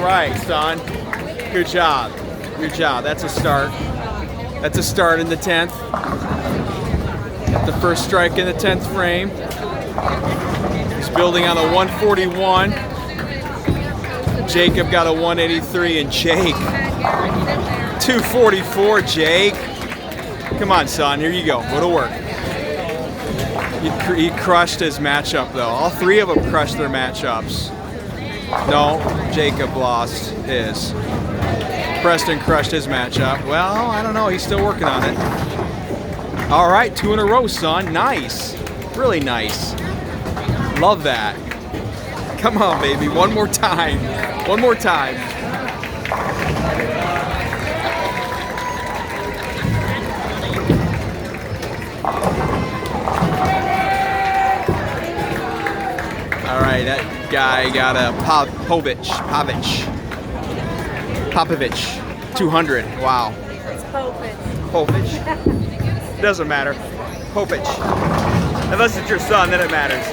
All right, son. Good job. Good job. That's a start. That's a start in the 10th. The first strike in the 10th frame. He's building on a 141. Jacob got a 183, and Jake 244. Jake, come on, son. Here you go. Go to work. He crushed his matchup, though. All three of them crushed their matchups. No, Jacob lost his. Preston crushed his matchup. Well, I don't know. He's still working on it. All right, 2 in a row, son. Nice. Really nice. Love that. Come on, baby. One more time. One more time. All right, that guy got a Popovich, 200. Wow. It's Povich. Povich? Doesn't matter. Povich. Unless it's your son, then it matters.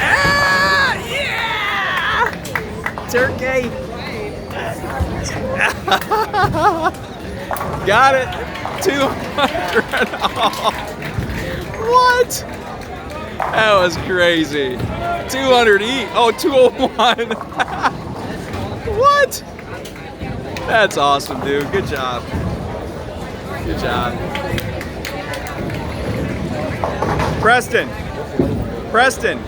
Ah, yeah! Turkey. Got it. 200. What? That was crazy. 200 each. Oh, 201. What? That's awesome, dude. Good job. Good job. Preston. Preston.